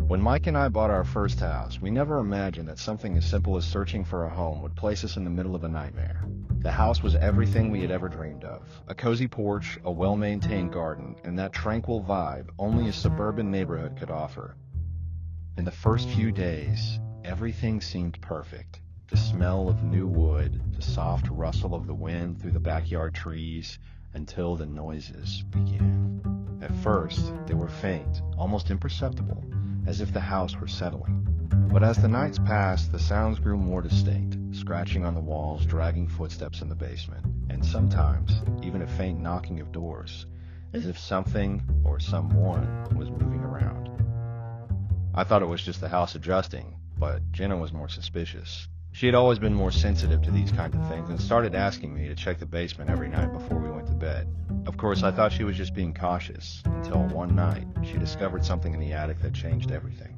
When Mike and I bought our first house, we never imagined that something as simple as searching for a home would place us in the middle of a nightmare. The house was everything we had ever dreamed of. A cozy porch, a well-maintained garden, and that tranquil vibe only a suburban neighborhood could offer. In the first few days, everything seemed perfect. The smell of new wood, the soft rustle of the wind through the backyard trees, until the noises began. At first, they were faint, almost imperceptible, as if the house were settling. But as the nights passed, the sounds grew more distinct, scratching on the walls, dragging footsteps in the basement, and sometimes even a faint knocking of doors, as if something or someone was moving around. I thought it was just the house adjusting, but Jenna was more suspicious. She had always been more sensitive to these kinds of things and started asking me to check the basement every night before we went to bed. Of course, I thought she was just being cautious, until one night she discovered something in the attic that changed everything.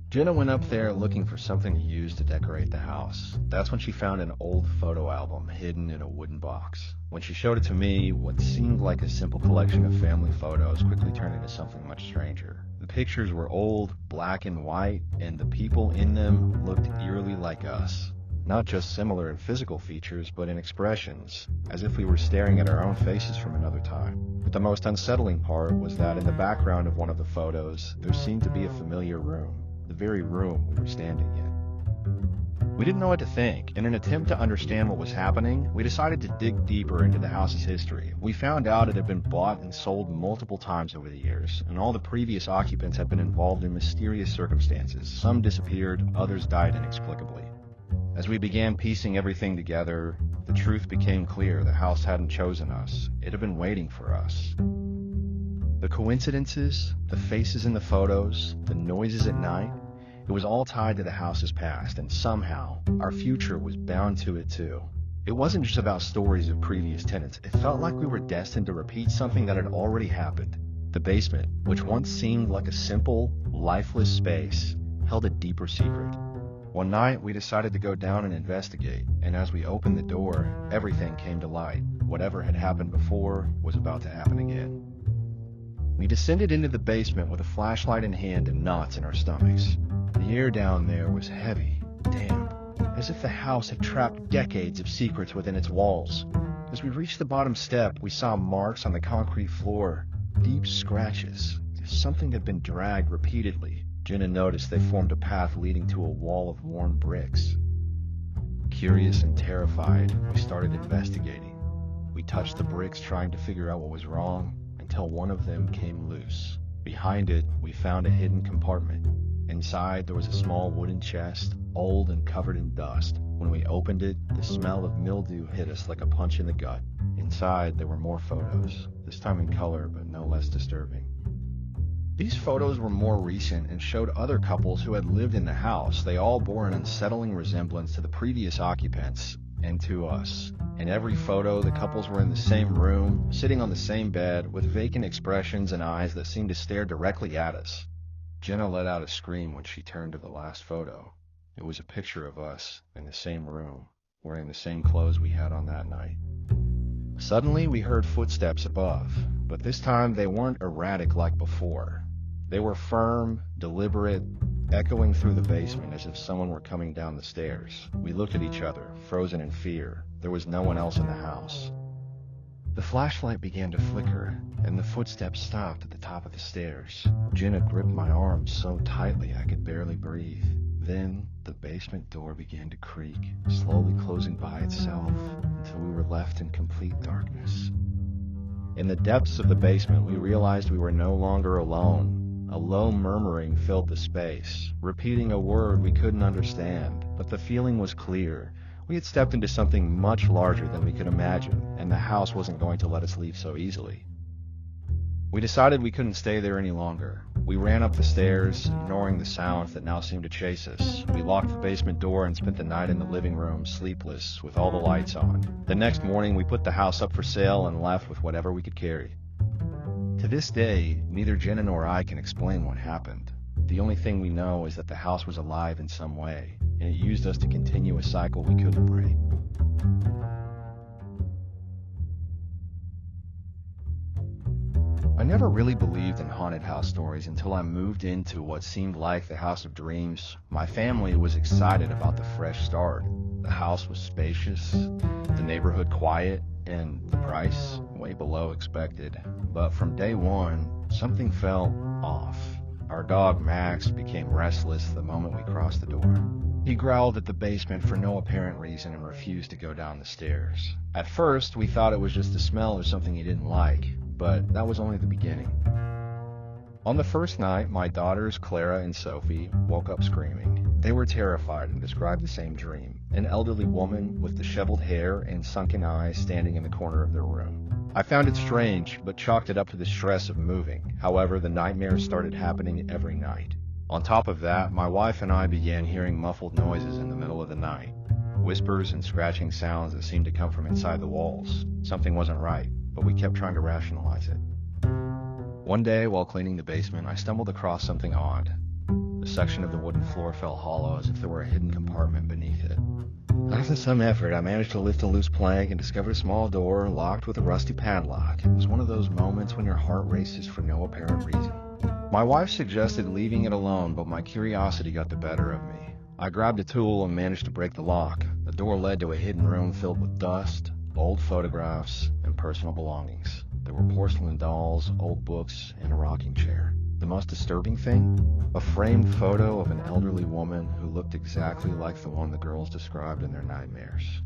Jenna went up there looking for something to use to decorate the house. That's when she found an old photo album hidden in a wooden box. When she showed it to me, what seemed like a simple collection of family photos quickly turned into something much stranger. The pictures were old, black and white, and the people in them looked eerily like us. Not just similar in physical features, but in expressions, as if we were staring at our own faces from another time. But the most unsettling part was that in the background of one of the photos, there seemed to be a familiar room, the very room we were standing in. We didn't know what to think. In an attempt to understand what was happening, we decided to dig deeper into the house's history. We found out it had been bought and sold multiple times over the years, and all the previous occupants had been involved in mysterious circumstances. Some disappeared, others died inexplicably. As we began piecing everything together, the truth became clear. The house hadn't chosen us. It had been waiting for us. The coincidences, the faces in the photos, the noises at night, it was all tied to the house's past, and somehow, our future was bound to it too. It wasn't just about stories of previous tenants. It felt like we were destined to repeat something that had already happened. The basement, which once seemed like a simple, lifeless space, held a deeper secret. One night, we decided to go down and investigate, and as we opened the door, everything came to light. Whatever had happened before was about to happen again. We descended into the basement with a flashlight in hand and knots in our stomachs. The air down there was heavy, damp, as if the house had trapped decades of secrets within its walls. As we reached the bottom step, we saw marks on the concrete floor, deep scratches, as if something had been dragged repeatedly. Jenna noticed they formed a path leading to a wall of worn bricks. Curious and terrified, we started investigating. We touched the bricks trying to figure out what was wrong, until one of them came loose. Behind it, we found a hidden compartment. Inside, there was a small wooden chest, old and covered in dust. When we opened it, the smell of mildew hit us like a punch in the gut. Inside, there were more photos, this time in color, but no less disturbing. These photos were more recent and showed other couples who had lived in the house. They all bore an unsettling resemblance to the previous occupants and to us. In every photo, the couples were in the same room, sitting on the same bed, with vacant expressions and eyes that seemed to stare directly at us. Jenna let out a scream when she turned to the last photo. It was a picture of us in the same room, wearing the same clothes we had on that night. Suddenly, we heard footsteps above, but this time they weren't erratic like before. They were firm, deliberate, echoing through the basement as if someone were coming down the stairs. We looked at each other, frozen in fear. There was no one else in the house. The flashlight began to flicker, and the footsteps stopped at the top of the stairs. Jenna gripped my arm so tightly I could barely breathe. Then, the basement door began to creak, slowly closing by itself, until we were left in complete darkness. In the depths of the basement, we realized we were no longer alone. A low murmuring filled the space, repeating a word we couldn't understand, but the feeling was clear. We had stepped into something much larger than we could imagine, and the house wasn't going to let us leave so easily. We decided we couldn't stay there any longer. We ran up the stairs, ignoring the sounds that now seemed to chase us. We locked the basement door and spent the night in the living room, sleepless, with all the lights on. The next morning, we put the house up for sale and left with whatever we could carry. To this day, neither Jenna nor I can explain what happened. The only thing we know is that the house was alive in some way, and it used us to continue a cycle we couldn't break. never really believed in haunted house stories until I moved into what seemed like the house of dreams. My family was excited about the fresh start. The house was spacious, the neighborhood quiet, and the price way below expected. But from day one, something felt off. Our dog Max became restless the moment we crossed the door. He growled at the basement for no apparent reason and refused to go down the stairs. At first, we thought it was just the smell or something he didn't like, but that was only the beginning. On the first night, my daughters, Clara and Sophie, woke up screaming. They were terrified and described the same dream, an elderly woman with disheveled hair and sunken eyes standing in the corner of their room. I found it strange, but chalked it up to the stress of moving. However, the nightmares started happening every night. On top of that, my wife and I began hearing muffled noises in the middle of the night. Whispers and scratching sounds that seemed to come from inside the walls. Something wasn't right, but we kept trying to rationalize it. One day, while cleaning the basement, I stumbled across something odd. The section of the wooden floor felt hollow as if there were a hidden compartment beneath it. After some effort, I managed to lift a loose plank and discovered a small door locked with a rusty padlock. It was one of those moments when your heart races for no apparent reason. My wife suggested leaving it alone, but my curiosity got the better of me. I grabbed a tool and managed to break the lock. The door led to a hidden room filled with dust, old photographs, and personal belongings. There were porcelain dolls, old books, and a rocking chair. The most disturbing thing? A framed photo of an elderly woman who looked exactly like the one the girls described in their nightmares.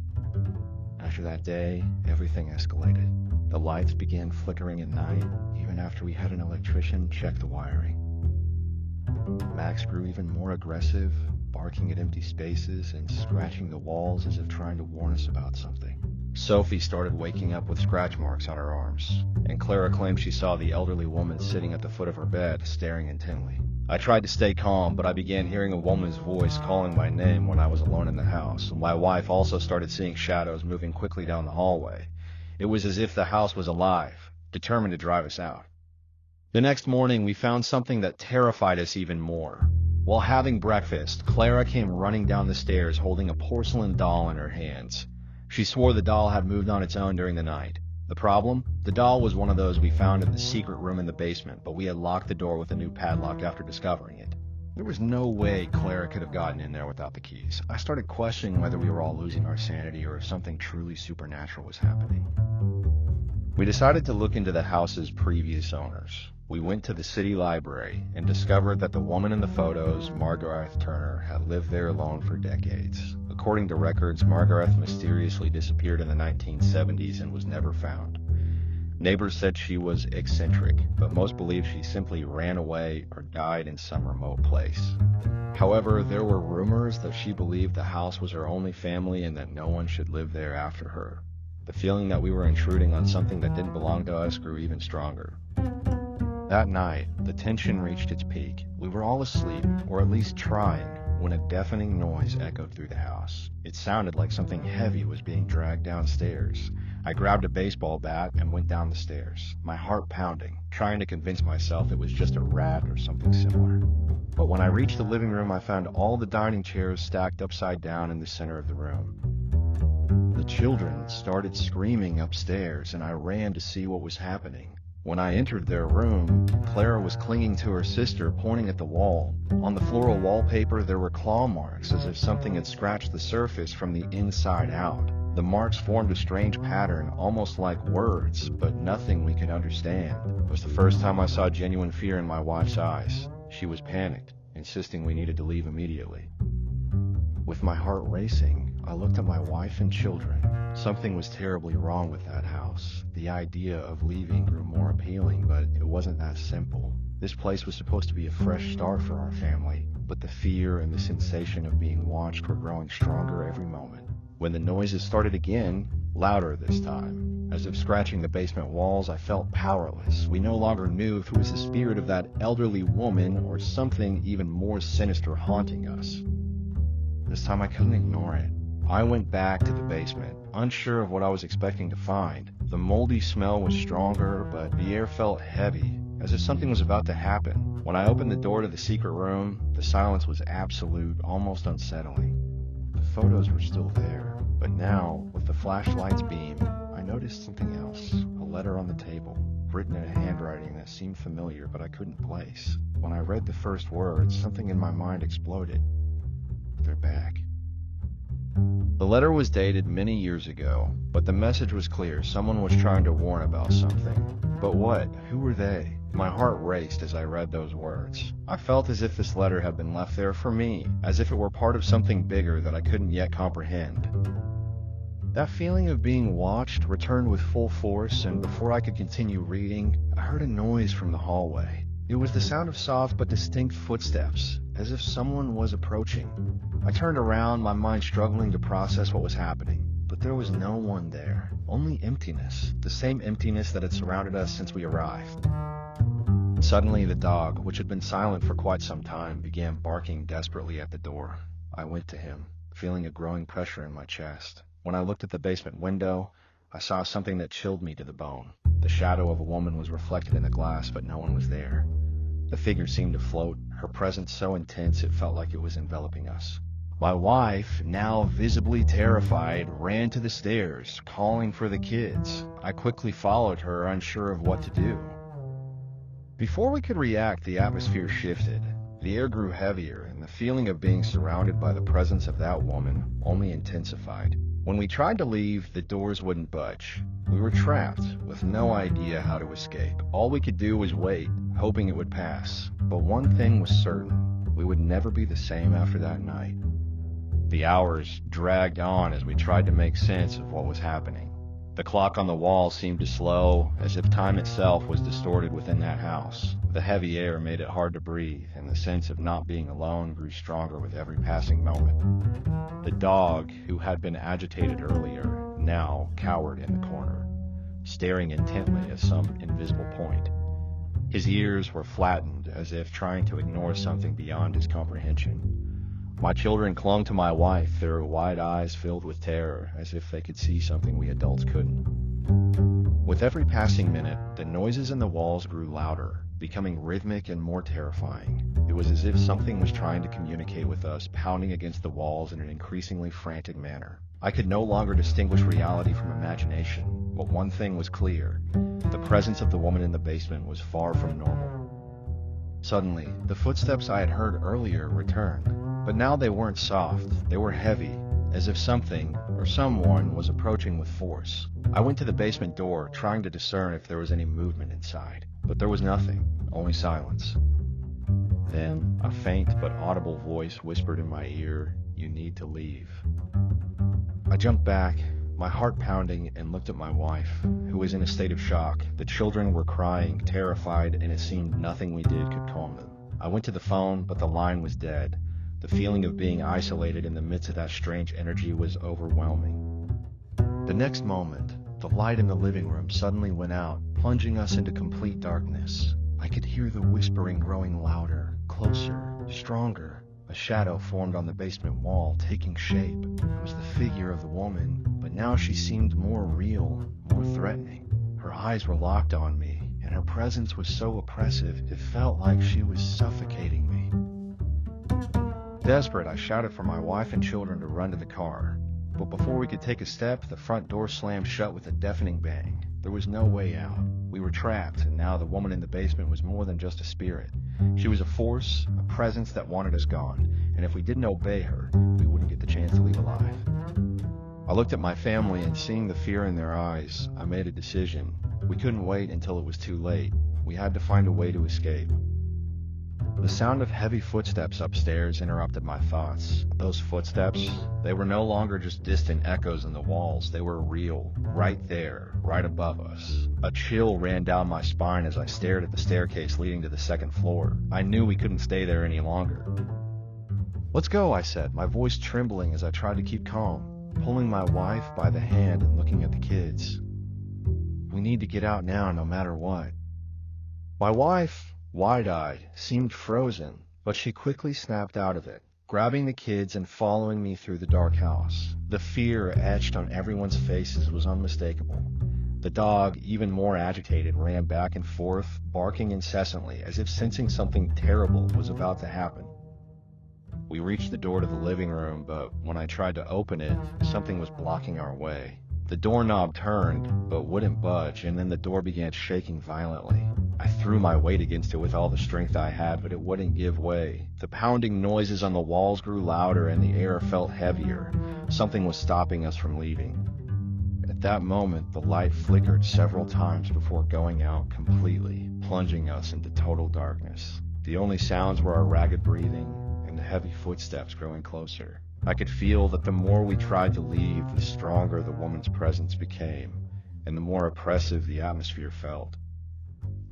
After that day, everything escalated. The lights began flickering at night, even after we had an electrician check the wiring. Max grew even more aggressive, barking at empty spaces and scratching the walls as if trying to warn us about something. Sophie started waking up with scratch marks on her arms, and Clara claimed she saw the elderly woman sitting at the foot of her bed, staring intently. I tried to stay calm, but I began hearing a woman's voice calling my name when I was alone in the house. My wife also started seeing shadows moving quickly down the hallway. It was as if the house was alive, determined to drive us out. The next morning, we found something that terrified us even more. While having breakfast, Clara came running down the stairs holding a porcelain doll in her hands. She swore the doll had moved on its own during the night. The problem? The doll was one of those we found in the secret room in the basement, but we had locked the door with a new padlock after discovering it. There was no way Clara could have gotten in there without the keys. I started questioning whether we were all losing our sanity or if something truly supernatural was happening. We decided to look into the house's previous owners. We went to the city library and discovered that the woman in the photos, Margaret Turner, had lived there alone for decades. According to records, Margaret mysteriously disappeared in the 1970s and was never found. Neighbors said she was eccentric, but most believed she simply ran away or died in some remote place. However, there were rumors that she believed the house was her only family and that no one should live there after her. The feeling that we were intruding on something that didn't belong to us grew even stronger. That night, the tension reached its peak. We were all asleep, or at least trying, when a deafening noise echoed through the house. It sounded like something heavy was being dragged downstairs. I grabbed a baseball bat and went down the stairs, my heart pounding, trying to convince myself it was just a rat or something similar. But when I reached the living room, I found all the dining chairs stacked upside down in the center of the room. The children started screaming upstairs, and I ran to see what was happening. When I entered their room, Clara was clinging to her sister, pointing at the wall. On the floral wallpaper, there were claw marks, as if something had scratched the surface from the inside out. The marks formed a strange pattern, almost like words, but nothing we could understand. It was the first time I saw genuine fear in my wife's eyes. She was panicked, insisting we needed to leave immediately. With my heart racing, I looked at my wife and children. Something was terribly wrong with that house. The idea of leaving grew more appealing, but it wasn't that simple. This place was supposed to be a fresh start for our family, but the fear and the sensation of being watched were growing stronger every moment. When the noises started again, louder this time. As if scratching the basement walls, I felt powerless. We no longer knew if it was the spirit of that elderly woman or something even more sinister haunting us. This time I couldn't ignore it. I went back to the basement, unsure of what I was expecting to find. The moldy smell was stronger, but the air felt heavy, as if something was about to happen. When I opened the door to the secret room, the silence was absolute, almost unsettling. The photos were still there, but now, with the flashlight's beam, I noticed something else. A letter on the table. written in a handwriting that seemed familiar but I couldn't place. When I read the first words, something in my mind exploded. They're back. The letter was dated many years ago, but the message was clear. Someone was trying to warn about something. But what? Who were they? My heart raced as I read those words. I felt as if this letter had been left there for me, as if it were part of something bigger that I couldn't yet comprehend. That feeling of being watched returned with full force, and before I could continue reading, I heard a noise from the hallway. It was the sound of soft but distinct footsteps, as if someone was approaching. I turned around, my mind struggling to process what was happening. But there was no one there, only emptiness, the same emptiness that had surrounded us since we arrived. Suddenly, the dog, which had been silent for quite some time, began barking desperately at the door. I went to him, feeling a growing pressure in my chest. When I looked at the basement window, I saw something that chilled me to the bone. The shadow of a woman was reflected in the glass, but no one was there. The figure seemed to float, her presence so intense it felt like it was enveloping us. My wife, now visibly terrified, ran to the stairs, calling for the kids. I quickly followed her, unsure of what to do. Before we could react, the atmosphere shifted. The air grew heavier, and the feeling of being surrounded by the presence of that woman only intensified. When we tried to leave, the doors wouldn't budge. We were trapped, with no idea how to escape. All we could do was wait, hoping it would pass. But one thing was certain: we would never be the same after that night. The hours dragged on as we tried to make sense of what was happening. The clock on the wall seemed to slow, as if time itself was distorted within that house. The heavy air made it hard to breathe, and the sense of not being alone grew stronger with every passing moment. The dog, who had been agitated earlier, now cowered in the corner, staring intently at some invisible point. His ears were flattened, as if trying to ignore something beyond his comprehension. My children clung to my wife, their wide eyes filled with terror, as if they could see something we adults couldn't. With every passing minute, the noises in the walls grew louder, becoming rhythmic and more terrifying. It was as if something was trying to communicate with us, pounding against the walls in an increasingly frantic manner. I could no longer distinguish reality from imagination, but one thing was clear: the presence of the woman in the basement was far from normal. Suddenly, the footsteps I had heard earlier returned. But now they weren't soft, they were heavy, as if something or someone was approaching with force. I went to the basement door, trying to discern if there was any movement inside, but there was nothing, only silence. Then, a faint but audible voice whispered in my ear, "You need to leave." I jumped back, my heart pounding, and looked at my wife, who was in a state of shock. The children were crying, terrified, and it seemed nothing we did could calm them. I went to the phone, but the line was dead. The feeling of being isolated in the midst of that strange energy was overwhelming. The next moment, the light in the living room suddenly went out, plunging us into complete darkness. I could hear the whispering growing louder, closer, stronger. A shadow formed on the basement wall, taking shape. It was the figure of the woman, but now she seemed more real, more threatening. Her eyes were locked on me, and her presence was so oppressive it felt like she was suffocating me. Desperate, I shouted for my wife and children to run to the car. But before we could take a step, the front door slammed shut with a deafening bang. There was no way out. We were trapped, and now the woman in the basement was more than just a spirit. She was a force, a presence that wanted us gone, and if we didn't obey her, we wouldn't get the chance to leave alive. I looked at my family, and seeing the fear in their eyes, I made a decision. We couldn't wait until it was too late. We had to find a way to escape. The sound of heavy footsteps upstairs interrupted my thoughts. Those footsteps, they were no longer just distant echoes in the walls. They were real, right there, right above us. A chill ran down my spine as I stared at the staircase leading to the second floor. I knew we couldn't stay there any longer. "Let's go," I said, my voice trembling as I tried to keep calm, pulling my wife by the hand and looking at the kids. "We need to get out now, no matter what." My wife, wide-eyed, seemed frozen, but she quickly snapped out of it, grabbing the kids and following me through the dark house. The fear etched on everyone's faces was unmistakable. The dog, even more agitated, ran back and forth, barking incessantly, as if sensing something terrible was about to happen. We reached the door to the living room, but when I tried to open it, something was blocking our way. The doorknob turned, but wouldn't budge, and then the door began shaking violently. I threw my weight against it with all the strength I had, but it wouldn't give way. The pounding noises on the walls grew louder, and the air felt heavier. Something was stopping us from leaving. At that moment, the light flickered several times before going out completely, plunging us into total darkness. The only sounds were our ragged breathing and the heavy footsteps growing closer. I could feel that the more we tried to leave, the stronger the woman's presence became, and the more oppressive the atmosphere felt.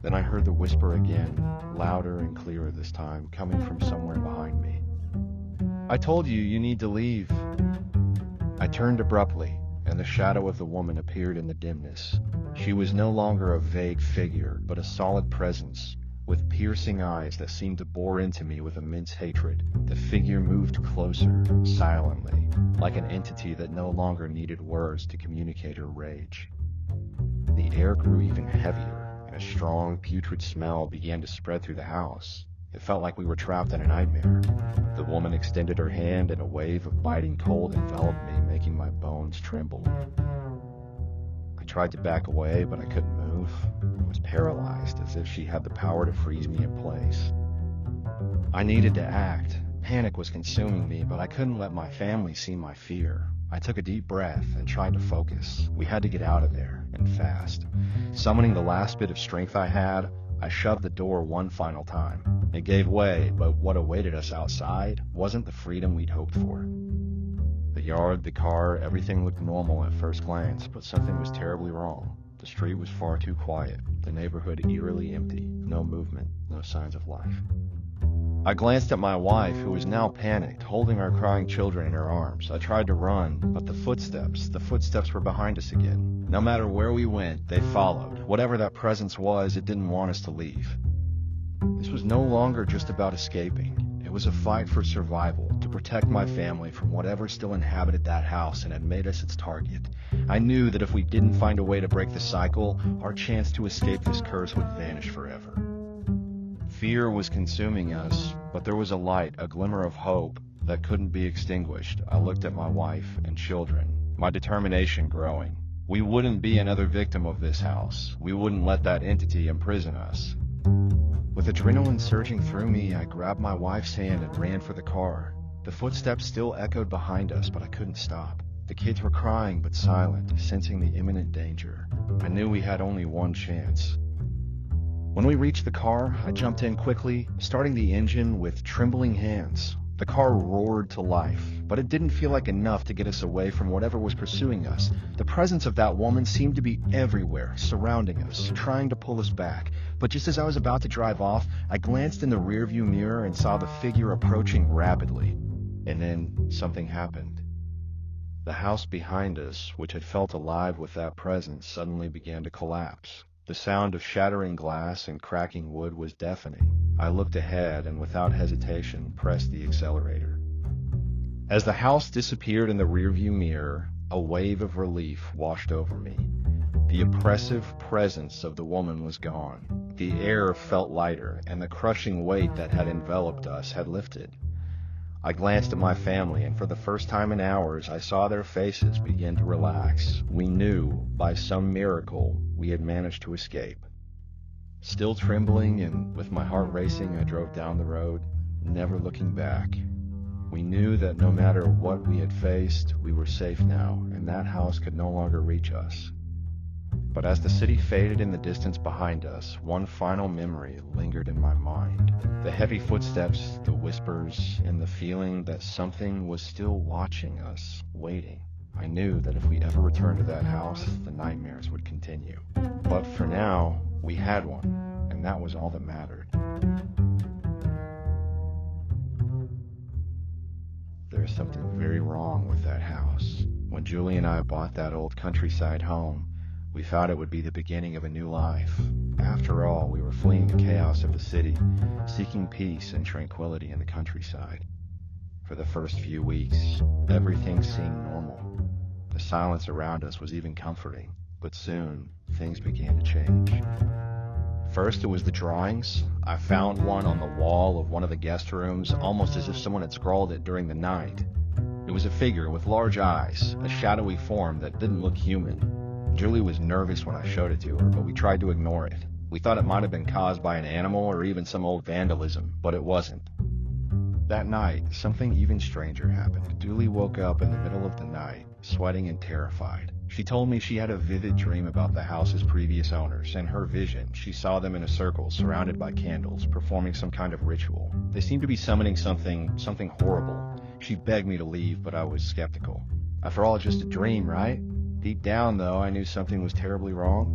Then I heard the whisper again, louder and clearer this time, coming from somewhere behind me. "I told you, you need to leave." I turned abruptly, and the shadow of the woman appeared in the dimness. She was no longer a vague figure, but a solid presence, with piercing eyes that seemed to bore into me with immense hatred. The figure moved closer, silently, like an entity that no longer needed words to communicate her rage. The air grew even heavier, and a strong, putrid smell began to spread through the house. It felt like we were trapped in a nightmare. The woman extended her hand, and a wave of biting cold enveloped me, making my bones tremble. I tried to back away, but I couldn't move. I was paralyzed, as if she had the power to freeze me in place. I needed to act. Panic was consuming me, but I couldn't let my family see my fear. I took a deep breath and tried to focus. We had to get out of there, and fast. Summoning the last bit of strength I had, I shoved the door one final time. It gave way, but what awaited us outside wasn't the freedom we'd hoped for. The yard, the car, everything looked normal at first glance, but something was terribly wrong. The street was far too quiet, the neighborhood eerily empty, no movement, no signs of life. I glanced at my wife, who was now panicked, holding our crying children in her arms. I tried to run, but the footsteps were behind us again. No matter where we went, they followed. Whatever that presence was, it didn't want us to leave. This was no longer just about escaping. It was a fight for survival, to protect my family from whatever still inhabited that house and had made us its target. I knew that if we didn't find a way to break the cycle, our chance to escape this curse would vanish forever. Fear was consuming us, but there was a light, a glimmer of hope that couldn't be extinguished. I looked at my wife and children, my determination growing. We wouldn't be another victim of this house. We wouldn't let that entity imprison us. With adrenaline surging through me, I grabbed my wife's hand and ran for the car. The footsteps still echoed behind us, but I couldn't stop. The kids were crying but silent, sensing the imminent danger. I knew we had only one chance. When we reached the car, I jumped in quickly, starting the engine with trembling hands. The car roared to life, but it didn't feel like enough to get us away from whatever was pursuing us. The presence of that woman seemed to be everywhere, surrounding us, trying to pull us back. But just as I was about to drive off, I glanced in the rearview mirror and saw the figure approaching rapidly. And then something happened. The house behind us, which had felt alive with that presence, suddenly began to collapse. The sound of shattering glass and cracking wood was deafening. I looked ahead and without hesitation pressed the accelerator. As the house disappeared in the rearview mirror, a wave of relief washed over me. The oppressive presence of the woman was gone. The air felt lighter, and the crushing weight that had enveloped us had lifted. I glanced at my family, and for the first time in hours, I saw their faces begin to relax. We knew, by some miracle, we had managed to escape. Still trembling and with my heart racing, I drove down the road, never looking back. We knew that no matter what we had faced, we were safe now, and that house could no longer reach us. But as the city faded in the distance behind us, one final memory lingered in my mind. The heavy footsteps, the whispers, and the feeling that something was still watching us, waiting. I knew that if we ever returned to that house, the nightmares would continue. But for now, we had one, and that was all that mattered. There's something very wrong with that house. When Julie and I bought that old countryside home, we thought it would be the beginning of a new life. After all, we were fleeing the chaos of the city, seeking peace and tranquility in the countryside. For the first few weeks, everything seemed normal. The silence around us was even comforting, but soon, things began to change. First, it was the drawings. I found one on the wall of one of the guest rooms, almost as if someone had scrawled it during the night. It was a figure with large eyes, a shadowy form that didn't look human. Julie was nervous when I showed it to her, but we tried to ignore it. We thought it might have been caused by an animal or even some old vandalism, but it wasn't. That night, something even stranger happened. Julie woke up in the middle of the night, sweating and terrified. She told me she had a vivid dream about the house's previous owners. In her vision, she saw them in a circle surrounded by candles, performing some kind of ritual. They seemed to be summoning something horrible. She begged me to leave, but I was skeptical. After all, it's just a dream, right? Deep down, though, I knew something was terribly wrong.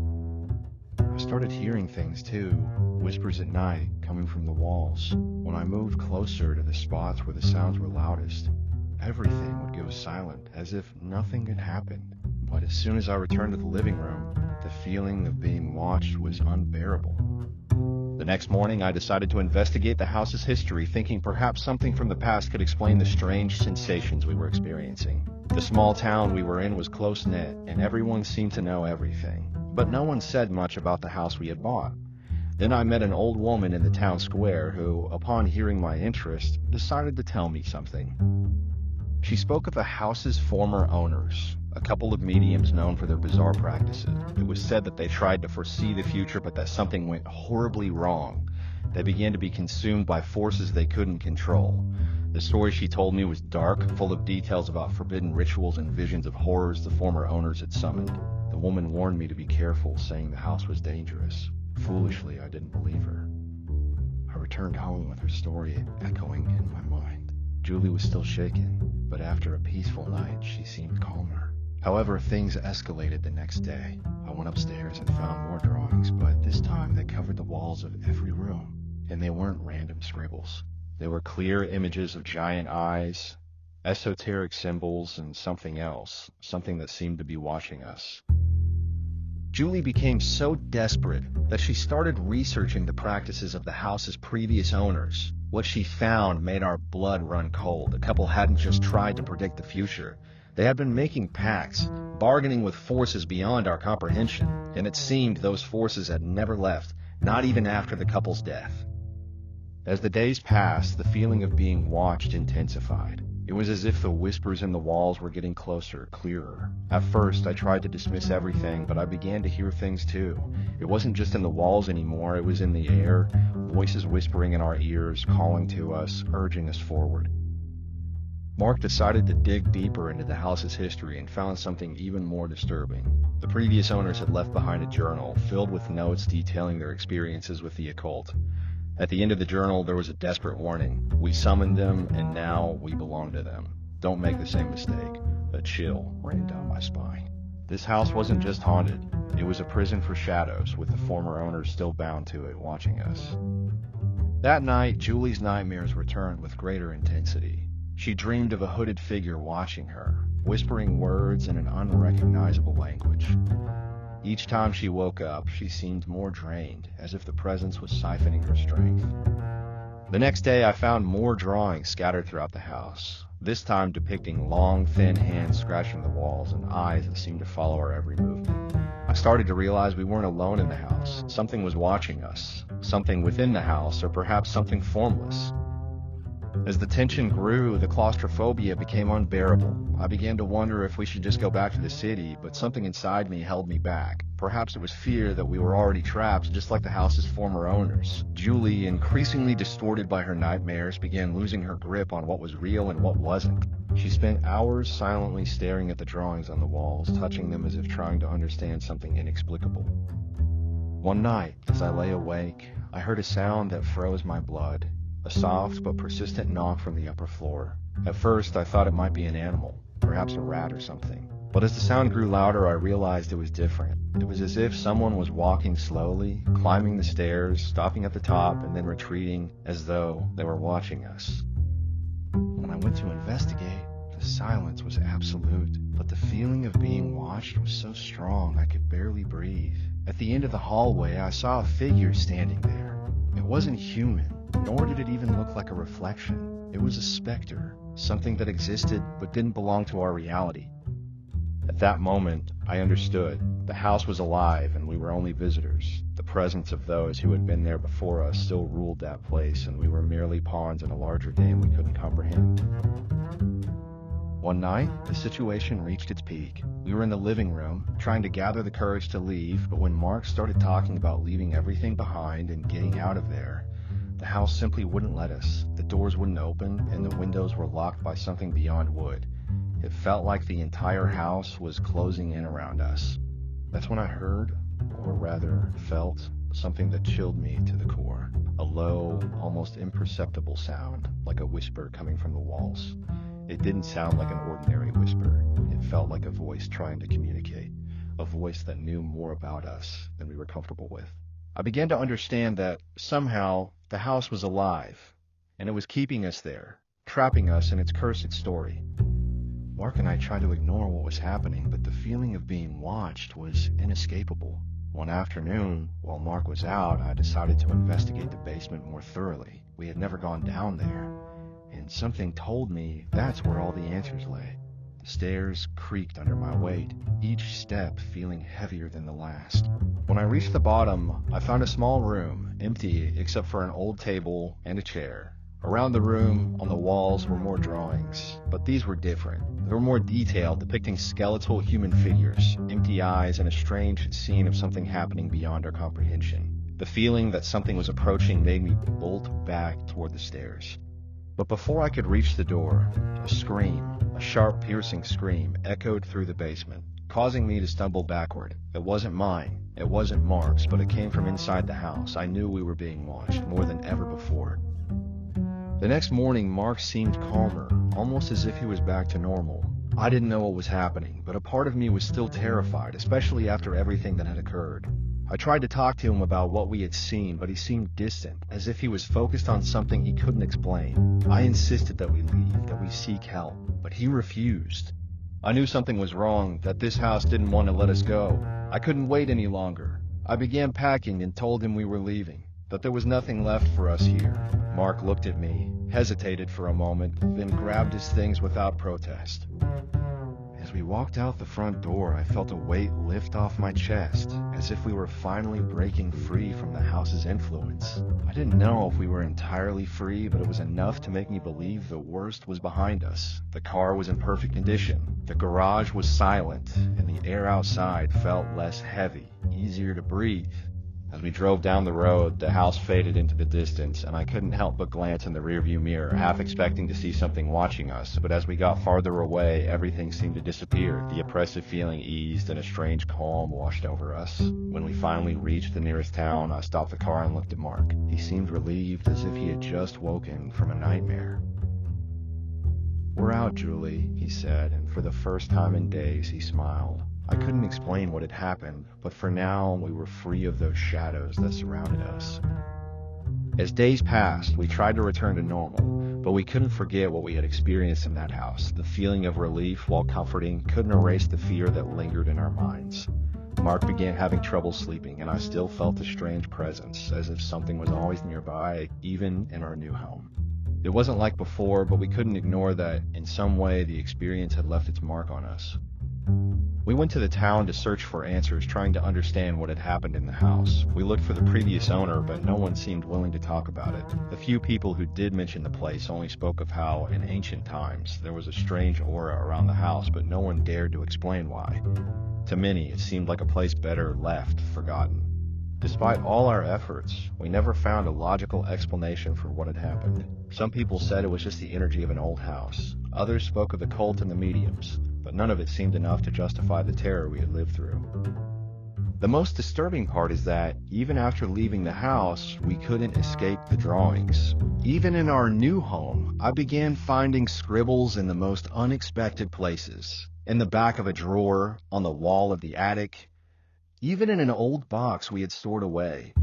I started hearing things, too. Whispers at night, coming from the walls. When I moved closer to the spots where the sounds were loudest, everything would go silent, as if nothing had happened. But as soon as I returned to the living room, the feeling of being watched was unbearable. The next morning, I decided to investigate the house's history, thinking perhaps something from the past could explain the strange sensations we were experiencing. The small town we were in was close-knit, and everyone seemed to know everything. But no one said much about the house we had bought. Then I met an old woman in the town square who, upon hearing my interest, decided to tell me something. She spoke of the house's former owners, a couple of mediums known for their bizarre practices. It was said that they tried to foresee the future, but that something went horribly wrong. They began to be consumed by forces they couldn't control. The story she told me was dark, full of details about forbidden rituals and visions of horrors the former owners had summoned. The woman warned me to be careful, saying the house was dangerous. Foolishly, I didn't believe her. I returned home with her story echoing in my mind. Julie was still shaken, but after a peaceful night, she seemed calmer. However, things escalated the next day. I went upstairs and found more drawings, but this time they covered the walls of every room. And they weren't random scribbles. They were clear images of giant eyes, esoteric symbols, and something else, something that seemed to be watching us. Julie became so desperate that she started researching the practices of the house's previous owners. What she found made our blood run cold. The couple hadn't just tried to predict the future. They had been making pacts, bargaining with forces beyond our comprehension, and it seemed those forces had never left, not even after the couple's death. As the days passed, the feeling of being watched intensified. It was as if the whispers in the walls were getting closer, clearer. At first, I tried to dismiss everything, but I began to hear things too. It wasn't just in the walls anymore, it was in the air, voices whispering in our ears, calling to us, urging us forward. Mark decided to dig deeper into the house's history and found something even more disturbing. The previous owners had left behind a journal filled with notes detailing their experiences with the occult. At the end of the journal, there was a desperate warning. We summoned them, and now we belong to them. Don't make the same mistake. A chill ran down my spine. This house wasn't just haunted. It was a prison for shadows, with the former owners still bound to it, watching us. That night, Julie's nightmares returned with greater intensity. She dreamed of a hooded figure watching her, whispering words in an unrecognizable language. Each time she woke up, she seemed more drained, as if the presence was siphoning her strength. The next day, I found more drawings scattered throughout the house, this time depicting long, thin hands scratching the walls and eyes that seemed to follow our every movement. I started to realize we weren't alone in the house. Something was watching us, something within the house, or perhaps something formless. As the tension grew, the claustrophobia became unbearable. I began to wonder if we should just go back to the city, but something inside me held me back. Perhaps it was fear that we were already trapped, just like the house's former owners. Julie, increasingly distorted by her nightmares, began losing her grip on what was real and what wasn't. She spent hours silently staring at the drawings on the walls, touching them as if trying to understand something inexplicable. One night, as I lay awake, I heard a sound that froze my blood. A soft but persistent knock from the upper floor. At first, I thought it might be an animal, perhaps a rat or something. But as the sound grew louder, I realized it was different. It was as if someone was walking slowly, climbing the stairs, stopping at the top, and then retreating as though they were watching us. When I went to investigate, the silence was absolute, but the feeling of being watched was so strong I could barely breathe. At the end of the hallway, I saw a figure standing there. It wasn't human. Nor did it even look like a reflection. It was a specter, something that existed but didn't belong to our reality. At that moment, I understood. The house was alive and we were only visitors. The presence of those who had been there before us still ruled that place, and we were merely pawns in a larger game we couldn't comprehend. One night, the situation reached its peak. We were in the living room, trying to gather the courage to leave, but when Mark started talking about leaving everything behind and getting out of there, the house simply wouldn't let us. The doors wouldn't open, and the windows were locked by something beyond wood. It felt like the entire house was closing in around us. That's when I heard, or rather felt, something that chilled me to the core. A low, almost imperceptible sound, like a whisper coming from the walls. It didn't sound like an ordinary whisper. It felt like a voice trying to communicate, a voice that knew more about us than we were comfortable with. I began to understand that somehow the house was alive, and it was keeping us there, trapping us in its cursed story. Mark and I tried to ignore what was happening, but the feeling of being watched was inescapable. One afternoon, while Mark was out, I decided to investigate the basement more thoroughly. We had never gone down there, and something told me that's where all the answers lay. The stairs creaked under my weight, each step feeling heavier than the last. When I reached the bottom, I found a small room, empty except for an old table and a chair. Around the room, on the walls, were more drawings, but these were different. They were more detailed, depicting skeletal human figures, empty eyes, and a strange scene of something happening beyond our comprehension. The feeling that something was approaching made me bolt back toward the stairs. But before I could reach the door, a scream, a sharp, piercing scream, echoed through the basement, causing me to stumble backward. It wasn't mine, it wasn't Mark's, but it came from inside the house. I knew we were being watched, more than ever before. The next morning, Mark seemed calmer, almost as if he was back to normal. I didn't know what was happening, but a part of me was still terrified, especially after everything that had occurred. I tried to talk to him about what we had seen, but he seemed distant, as if he was focused on something he couldn't explain. I insisted that we leave, that we seek help, but he refused. I knew something was wrong, that this house didn't want to let us go. I couldn't wait any longer. I began packing and told him we were leaving, that there was nothing left for us here. Mark looked at me, hesitated for a moment, then grabbed his things without protest. As we walked out the front door, I felt a weight lift off my chest, as if we were finally breaking free from the house's influence. I didn't know if we were entirely free, but it was enough to make me believe the worst was behind us. The car was in perfect condition, the garage was silent, and the air outside felt less heavy, easier to breathe. As we drove down the road, the house faded into the distance, and I couldn't help but glance in the rearview mirror, half expecting to see something watching us. But as we got farther away, everything seemed to disappear. The oppressive feeling eased, and a strange calm washed over us. When we finally reached the nearest town, I stopped the car and looked at Mark. He seemed relieved, as if he had just woken from a nightmare. "We're out, Julie," he said, and for the first time in days, he smiled. I couldn't explain what had happened, but for now, we were free of those shadows that surrounded us. As days passed, we tried to return to normal, but we couldn't forget what we had experienced in that house. The feeling of relief, while comforting, couldn't erase the fear that lingered in our minds. Mark began having trouble sleeping, and I still felt a strange presence, as if something was always nearby, even in our new home. It wasn't like before, but we couldn't ignore that in some way the experience had left its mark on us. We went to the town to search for answers, trying to understand what had happened in the house. We looked for the previous owner, but no one seemed willing to talk about it. The few people who did mention the place only spoke of how, in ancient times, there was a strange aura around the house, but no one dared to explain why. To many, it seemed like a place better left forgotten. Despite all our efforts, we never found a logical explanation for what had happened. Some people said it was just the energy of an old house. Others spoke of the cult and the mediums, but none of it seemed enough to justify the terror we had lived through. The most disturbing part is that, even after leaving the house, we couldn't escape the drawings. Even in our new home, I began finding scribbles in the most unexpected places. In the back of a drawer, on the wall of the attic, even in an old box we had stored away.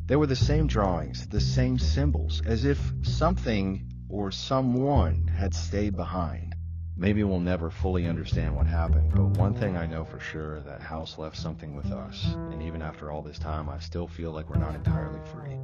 They were the same drawings, the same symbols, as if something or someone had stayed behind. Maybe we'll never fully understand what happened, but one thing I know for sure, that house left something with us, and even after all this time, I still feel like we're not entirely free.